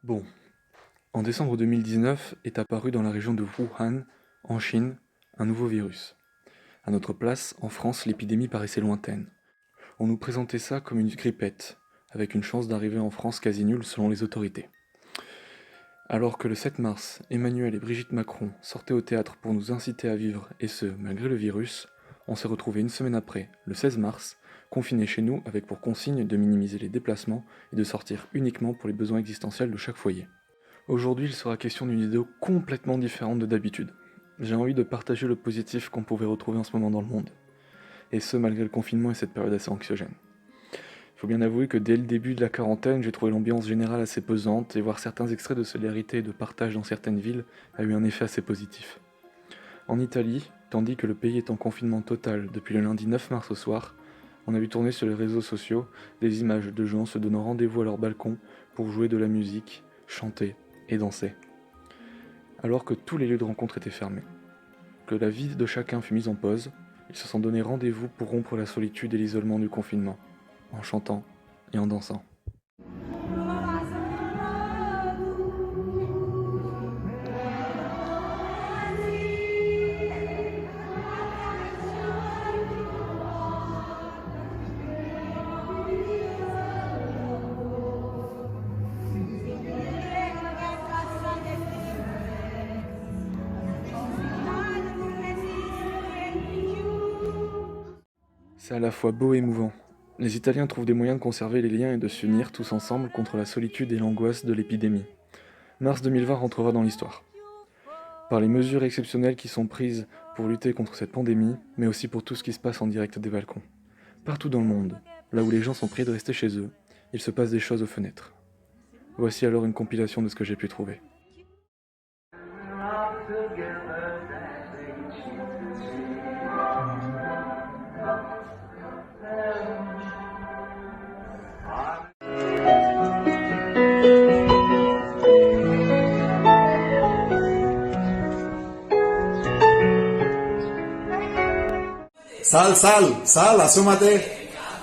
Bon, en décembre 2019 est apparu dans la région de Wuhan, en Chine, un nouveau virus. À notre place, en France, l'épidémie paraissait lointaine. On nous présentait ça comme une grippette, avec une chance d'arriver en France quasi nulle selon les autorités. Alors que le 7 mars, Emmanuel et Brigitte Macron sortaient au théâtre pour nous inciter à vivre, et ce, malgré le virus, on s'est retrouvés une semaine après, le 16 mars, confinés chez nous avec pour consigne de minimiser les déplacements et de sortir uniquement pour les besoins existentiels de chaque foyer. Aujourd'hui, il sera question d'une vidéo complètement différente de d'habitude. J'ai envie de partager le positif qu'on pouvait retrouver en ce moment dans le monde. Et ce, malgré le confinement et cette période assez anxiogène. Il faut bien avouer que dès le début de la quarantaine, j'ai trouvé l'ambiance générale assez pesante, et voir certains extraits de solidarité et de partage dans certaines villes a eu un effet assez positif. En Italie, tandis que le pays est en confinement total depuis le lundi 9 mars au soir, on a vu tourner sur les réseaux sociaux des images de gens se donnant rendez-vous à leur balcon pour jouer de la musique, chanter et danser. Alors que tous les lieux de rencontre étaient fermés, que la vie de chacun fut mise en pause, ils se sont donné rendez-vous pour rompre la solitude et l'isolement du confinement, en chantant et en dansant. C'est à la fois beau et émouvant. Les Italiens trouvent des moyens de conserver les liens et de s'unir tous ensemble contre la solitude et l'angoisse de l'épidémie. Mars 2020 rentrera dans l'histoire. Par les mesures exceptionnelles qui sont prises pour lutter contre cette pandémie, mais aussi pour tout ce qui se passe en direct des balcons. Partout dans le monde, là où les gens sont priés de rester chez eux, il se passe des choses aux fenêtres. Voici alors une compilation de ce que j'ai pu trouver. Sal, sal, sal, asómate.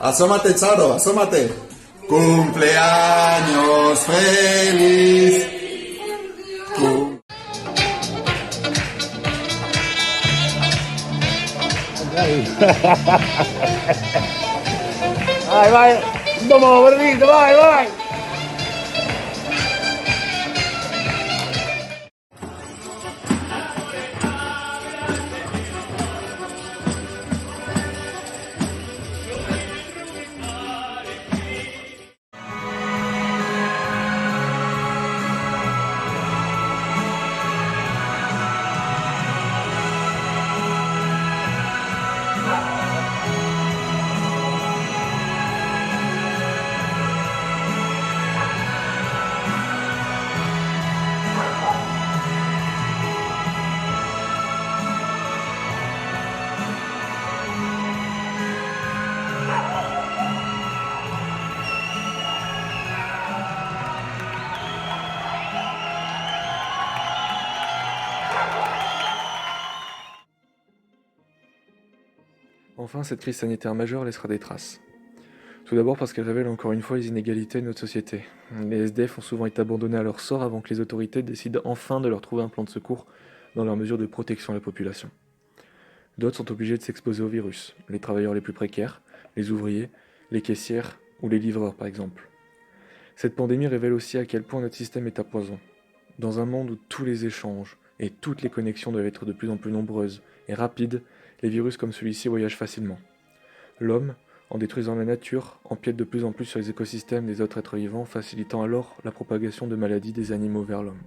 Asómate, Charo, asómate. Cumpleaños feliz. Vai, vai, vamos, Bernito, vai, vai. Enfin, cette crise sanitaire majeure laissera des traces. Tout d'abord parce qu'elle révèle encore une fois les inégalités de notre société. Les SDF ont souvent été abandonnés à leur sort avant que les autorités décident enfin de leur trouver un plan de secours dans leurs mesures de protection à la population. D'autres sont obligés de s'exposer au virus, les travailleurs les plus précaires, les ouvriers, les caissières ou les livreurs par exemple. Cette pandémie révèle aussi à quel point notre système est à poison. Dans un monde où tous les échanges et toutes les connexions doivent être de plus en plus nombreuses et rapides, les virus comme celui-ci voyagent facilement. L'homme, en détruisant la nature, empiète de plus en plus sur les écosystèmes des autres êtres vivants, facilitant alors la propagation de maladies des animaux vers l'homme.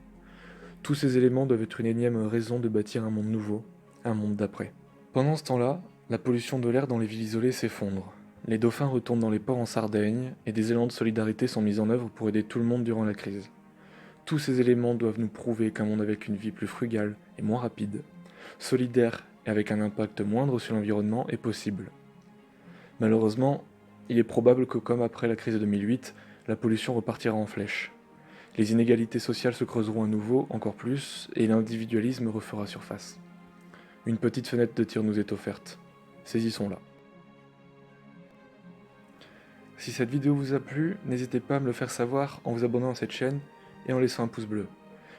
Tous ces éléments doivent être une énième raison de bâtir un monde nouveau, un monde d'après. Pendant ce temps-là, la pollution de l'air dans les villes isolées s'effondre. Les dauphins retournent dans les ports en Sardaigne et des élans de solidarité sont mis en œuvre pour aider tout le monde durant la crise. Tous ces éléments doivent nous prouver qu'un monde avec une vie plus frugale et moins rapide, solidaire et avec un impact moindre sur l'environnement est possible. Malheureusement, il est probable que comme après la crise de 2008, la pollution repartira en flèche. Les inégalités sociales se creuseront à nouveau, encore plus, et l'individualisme refera surface. Une petite fenêtre de tir nous est offerte. Saisissons-la. Si cette vidéo vous a plu, n'hésitez pas à me le faire savoir en vous abonnant à cette chaîne et en laissant un pouce bleu.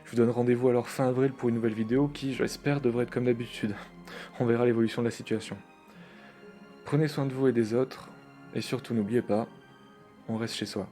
Je vous donne rendez-vous alors fin avril pour une nouvelle vidéo qui, j'espère, devrait être comme d'habitude. On verra l'évolution de la situation. Prenez soin de vous et des autres, et surtout n'oubliez pas, on reste chez soi.